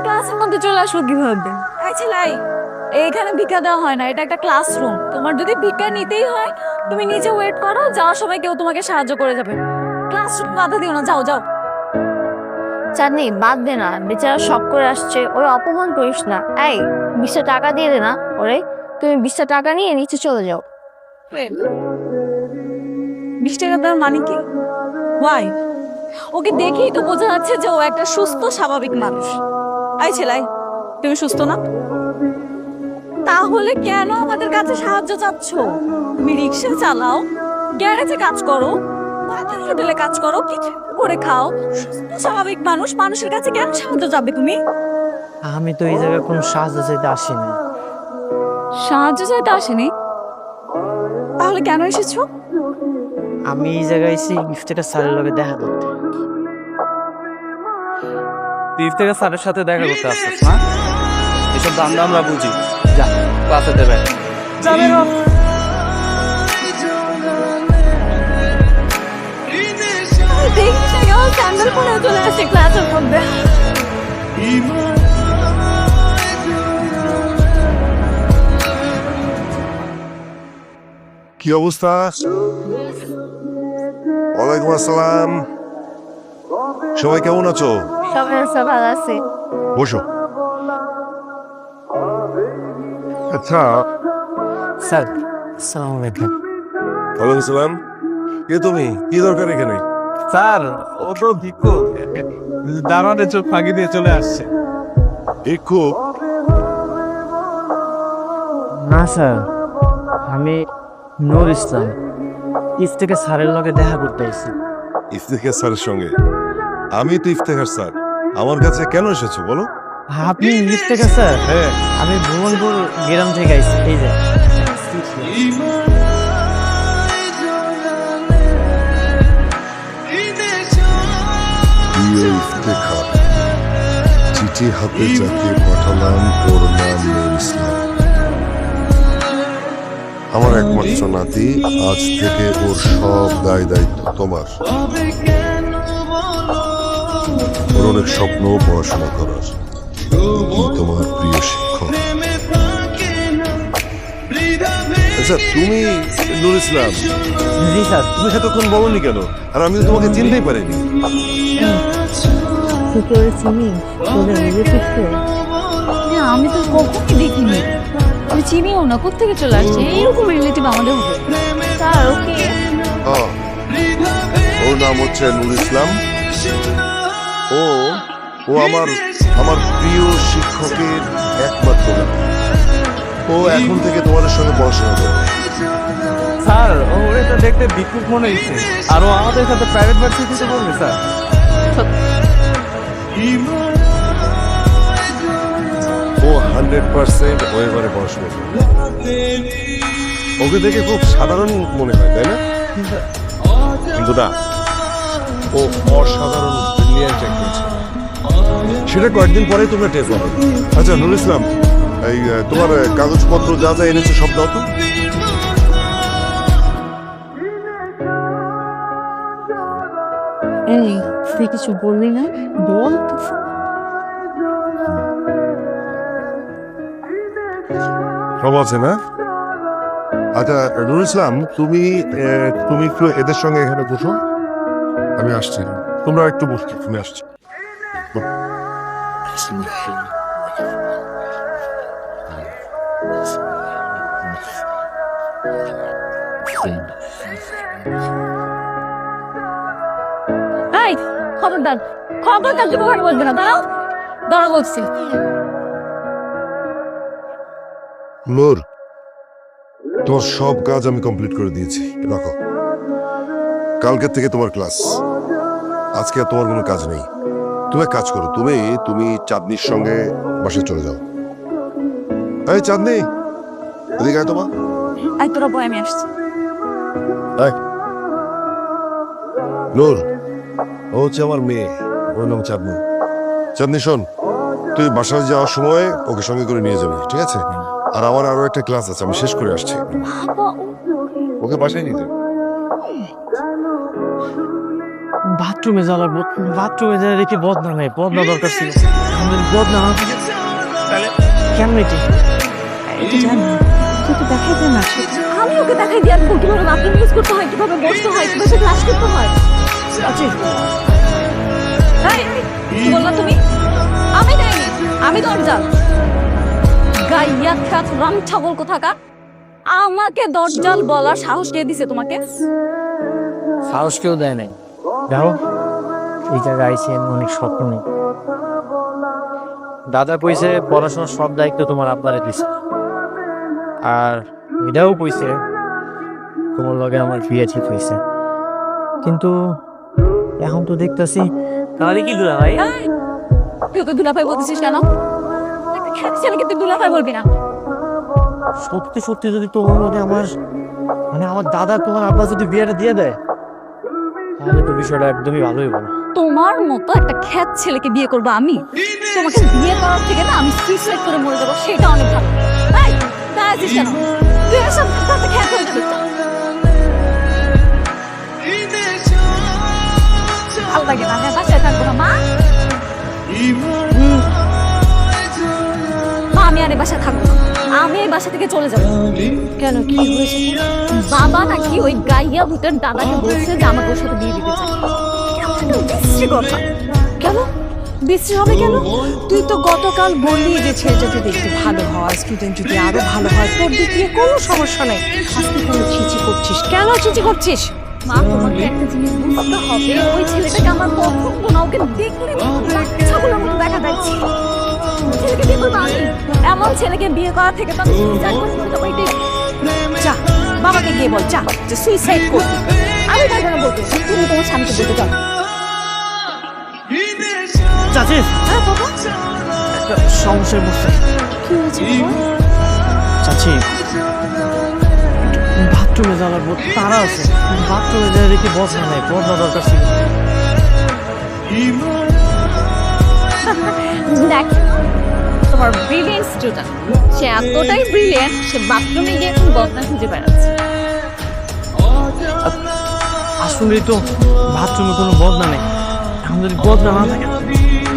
ক্লাসের মধ্যে চলে আসলো কিভাবে? এই ছেলাই, এইখানে ভিক্ষা দেওয়া হয় না, এটা একটা ক্লাসরুম। তোমার যদি ভিক্ষা নিতেই হয় তুমি নিচে ওয়েট করো, যাওয়ার সময় কেউ তোমাকে সাহায্য করে যাবে। ক্লাসরুম বাধা দিও না, যাও যাও। চাঁদনি বাদ দে না, বেচারা শখ করে আসছে, ওই অপমান করিস না। এই 20টা টাকা দিয়ে দে না ওরে। তুমি 20টা টাকা নিয়ে নিচে চলে যাও। 20 টাকা তার মানে কি? ওয়াই, ওকে দেখেই তো বোঝা যাচ্ছে যে ও একটা সুস্থ স্বাভাবিক মানুষ। এই ছেলাই, তুমি সুস্থ না? তাহলে কেন আমাদের কাছে সাহায্য চাচ্ছ? তুমি রিক্সা চালাও, গ্যারেজে কাজ করো, হোটেলে কাজ করো, কিছু করে খাও, সুস্থ স্বাভাবিক মানুষ, মানুষের কাছে কেন সাহায্য চাবে তুমি? আমি তো এই জায়গায় কোনো সাহায্য চাইতে আসিনি। সাহায্য চাইতে আসেনি? তাহলে কেন এসেছো? আমি এই জায়গায় এসে ইফতেখার স্যারের লগে দেখা করতে। ইফতেখার স্যারের সাথে দেখা করতে আসছিস না? এসব দাম আমরা বুঝি। যা ক্লাসে দেবে যাবে না। দেখিস না কেমন স্যান্ডেল পরে চলে আসে ক্লাসের মধ্যে। কি অবস্থা? ওয়ালাইকুম আসসালাম। সবাই কেমন আছো? সবাই ভালো আছে। বসো। আচ্ছা, স্যার আসসালামু আলাইকুম। ওয়ালাইকুম আসসালাম। কে তুমি? কি দরকার এখানে? স্যার ও তো ভিক্ষুক, দাঁড়ানে চোখ ফাঁকি দিয়ে চলে আসছে। ভিক্ষুক? না স্যার, আমি নূর ইসলাম, ইফতেখার স্যারের লগে দেখা করতে এসেছি। ইফতেখার স্যারের সঙ্গে? আমি তো ইফতেখার স্যার। আমার কাছে কেন এসেছো বলো? আপনি ইফতেখার স্যার? হ্যাঁ। আমি ভুবনপুর গ্রাম থেকে আইছি। এই যে প্রিয় ইফতেখার, চিঠি হাতে যাকে পাঠালাম ওর নাম নূর ইসলাম। আমার একমাত্র নাতি, আজ থেকে ওর সব দায় দায়িত্ব তোমার। ওর অনেক স্বপ্ন পড়াশোনা করার। কি তোমার প্রিয় শিক্ষক। আচ্ছা, তুমি নূর ইসলাম? জি স্যার। তুমি এতক্ষণ বলনি কেন? আর আমি তো তোমাকে চিনতেই পারিনি। আমি তো কখনই দেখিনি, আমি চিনিও না, কোত্থেকে চলে আসছে? এইরকম রিলেটিভ আমাদের হবে। স্যার ওকে ওর নাম হচ্ছে নূর ইসলাম। ও ও আমার আমার প্রিয় শিক্ষকের একমাত্র নাতি। ও এখন থেকে তোমাদের সঙ্গে পড়াশোনা করে। স্যার ওরে তো দেখতে ভিক্ষুক মনে হচ্ছে, আর ও আমাদের সাথে প্রাইভেট ভার্সিটিতে পড়বে স্যার। ও 100% ও এবারে পড়াশোনা করবে। ওকে দেখে খুব সাধারণ মনে হয়, তাই না? কিন্তু না, ও অসাধারণ ব্রিলিয়ান্ট একজন ছেলে। সেটা কয়েকদিন পরেই তোমরা টের পাবে। আচ্ছা নুর ইসলাম, এই তোমার কাগজপত্র যা যা এনেছো সব দাও তো। এই তুই কিছু বললি না? বল। সব আছে না? আচ্ছা নুর ইসলাম, তুমি তুমি একটু এদের সঙ্গে এখানে বসো, আমি আসছি। তোমরা একটু বসছো, আমি আসছি। এই খবরদার, খবরদার, তুমি ওখানে বলবে না। দাঁড়াও দাঁড়াও বলছি। নূর, তোমার সব কাজ আমি কমপ্লিট করে দিয়েছি, রাখো। কালকের থেকে তোমার ক্লাস, আজকে আর তোমার কোনো কাজ নেই। তুমি এক কাজ করো, তুমি তুমি চাঁদনির সঙ্গে বাসায় চলে যাও। এই চাঁদনি, এদিকে আয় তোমার। এই তোরা বয়, আমি আসছি। নূর, ও হচ্ছে আমার মেয়ে, ওর নাম চাঁদনি। চাঁদনি শোন, তুই বাসায় যাওয়ার সময় ওকে সঙ্গে করে নিয়ে যাবি, ঠিক আছে? আর আমার আরো একটা ক্লাস আছে, আমি শেষ করে আসছি। ওকে বাসায় নিয়ে যাবি। বাথরুমে যাওয়ার বাথরুমে যা রেখে বদনা নেই, বদনা দরকার ছিল। আমাদের বদনা না থাকে তাহলে কেমনে কি? এটা জানো তুই তো দেখাই দে না সেটা। আমি ওকে দেখাই দিয়ে আসবো কিভাবে বাথরুম ইউজ করতে হয়, কিভাবে বসতে হয়, কিভাবে ক্লাস করতে হয়। চাচি এই, কি বললা তুমি? আমি দেয়নি, আমি দরজাল। গাইয়া খাত রাম ছাগল কোথাকার, আমাকে দরজাল বলার সাহস কে দিছে তোমাকে? সাহস কেউ দেয় নাই। যাও, এই জায়গায় আইসি আমি অনেক স্বপ্ন নেই। দাদা কইছে পড়াশোনার সব দায়িত্ব তোমার আব্বারে দিছে, আর এটাও কইছে তোমার লগে আমার বিয়ে ঠিক হয়েছে। কিন্তু এখন তো দেখতেছি তাহলে কি দুলা ভাই? এই, তুই ওকে দুলাভাই বলতেছিস কেন? একটা খ্যাত ছেলেকে তুই দুলাভাই বলবি না? সত্যি সত্যি যদি তোমার মনে আমার আমার দাদা তোমার আব্বা যদি বিয়েটা দিয়ে দেয়, তাহলে তো বিষয়টা একদমই ভালোই বলো। তোমার মতো একটা খ্যাত ছেলেকে বিয়ে করবো আমি? তোমাকে বিয়ে করার থেকে না আমি সুইসাইড করে মরে যাবো, সেটা অনেক ভালো। এই, দাঁড়াচ্ছিস কেন? তুই এর সাথে একটা খ্যাত হয়ে যাবি। ভালো লাগে না, আমি আর বাসায় থাকবো না। মা, আমি আর এই বাসায় থাকবো না, আমি এই বাসা থেকে চলে যাবো। কেন কি হয়েছে? বাবা নাকি ওই গাইয়া ভূতের দাদাকে বলছে যে আমাকে ওর সাথে বিয়ে দিতে চায়। বিশ্রী কথা। কেন বিশ্রী হবে কেন? তুই তো গতকাল বললি যে ছেলেটা যদি একটু ভালো হয়, স্টুডেন্ট যদি আরো ভালো হয়, তোর দিক দিয়ে কোনো সমস্যা নেই। আজকে কোনো ছিচি করছিস কেন? ছিচি করছিস? মা, তোমাকে একটা জিনিস বুঝতে হবে, ওই ছেলেটাকে আমার পছন্দ না। ওকে দেখলে বাচ্চাগুলোর মতো দেখা যাচ্ছে। ছেলেকে বিয়ে করবো আমি? এমন ছেলেকে বিয়ে করা থেকে তো আমি suicide করে মরে যাবো, এটাই। যা বাবাকে গিয়ে বল, যা যে সুইসাইড করবি। আমি পারবো না বলতে, তুমি তোমার স্বামীকে বলতে যাও। চাচি হ্যাঁ বাবা, একটা সমস্যায় বসছে। কি হয়েছে বাবা? চাচি বাথরুমে যাওয়ার তারা আছে, বাথরুমে যা রেখে বদনা নেই, বদনা দরকার ছিল। দেখ, তোমার ব্রিলিয়েন্ট স্টুডেন্ট, সে এতটাই ব্রিলিয়েন্ট, সে বাথরুমে গিয়ে এখন বদনা খুঁজে বেড়াচ্ছে। আসলেই তো বাথরুমে কোনো বদনা নেই। এখন যদি বদনা না থাকে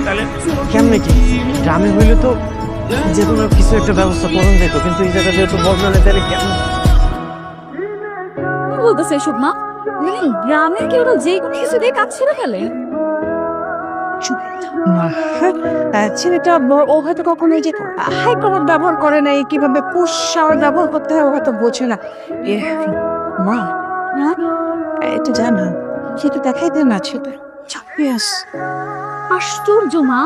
তাহলে কেমনে কি? গ্রামে হইলে তো যে কোনো কিছু একটা ব্যবস্থা করুন যেত, কিন্তু এই জায়গায় যেহেতু বদনা নেই তাহলে কেমন? কি বলতেছে এসব মা? গ্রামের কেউ যে কোনো কিছু দিয়ে কাজ ছেড়ে ফেলে? ছেলেটা ও হয়তো কখনো এই যে হাই কভার ব্যবহার করে নাই, কিভাবে পুশ শাওয়ার ব্যবহার করতে হয় ও হয়তো বোঝে না। মা, এটা জানা সেটা দেখাই দে না, সেটা চাপিয়ে আস। আশ্চর্য মা,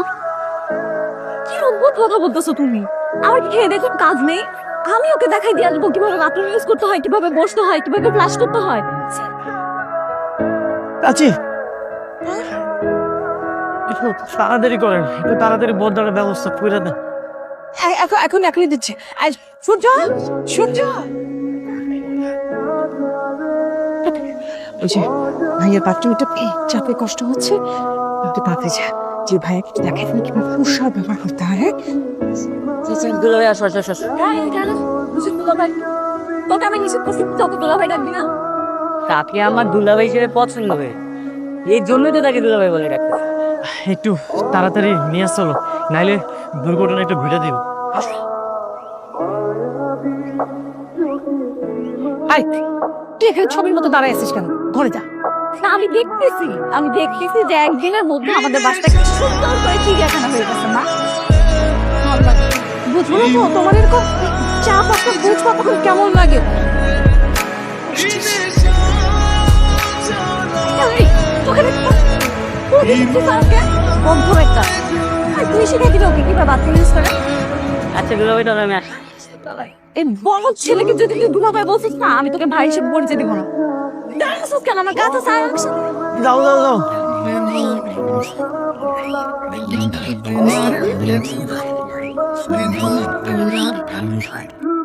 কি অদ্ভুত কথা বলতেছো তুমি। আমার কি খেয়ে দেখুন কাজ নেই? আমি ওকে দেখাই দিয়ে আসবো কিভাবে বাথরুম ইউজ করতে হয়, কিভাবে বসতে হয়, কিভাবে ফ্লাশ করতে হয়। চাচি একটু তাড়াতাড়ি করেন, একটু তাড়াতাড়ি বদনার ব্যবস্থা করে দেন। এখন এখনই দিচ্ছে। সূর্য, সূর্য, ওই যে ভাইয়ের বাথরুমটা চাপে কষ্ট হচ্ছে, তুই পাতে যা, যে ভাইয়া কিছু দেখাই দিন কিভাবে পুরসার ব্যবহার করতে হয়। তোকে আমি নিষেধ করছি, তোকে দুলাভাই ডাকবি না। তাকে আমার দুলাভাই হিসেবে পছন্দ হয়ে, এই জন্যই তো তাকে দুলাভাই বলে ডাকতে। একটু তাড়াতাড়ি নিয়ে চলো, নাইলে দুর্ঘটনা একটু ঘুরে দিব। তুই এখানে ছবির মতো দাঁড়ায় আছিস কেন? ঘরে যা। না, আমি দেখতেছি যে একদিনের মধ্যে আমাদের বাসটা কি সুন্দর করে চিড়িয়াখানা হয়ে গেছে। মা, বুঝবো না তো তোমার এরকম চা পাতা বুঝবা তখন কেমন লাগে। এই, তোকে বন্ধ একটা। আর তুই শিখে দিবি ওকে কিভাবে বাথরুম ইউজ করে। আচ্ছা দুলাভাই তাহলে আমি আসি। এই বড় ছেলেকে যদি তুই দুলাভাই বলছিস না, আমি তোকে ভাই হিসেবে পরিচয় দিব না। দাঁড়াচ্ছিস কেন? আমার কাছে সারা যাও যাও যাও। Thank you.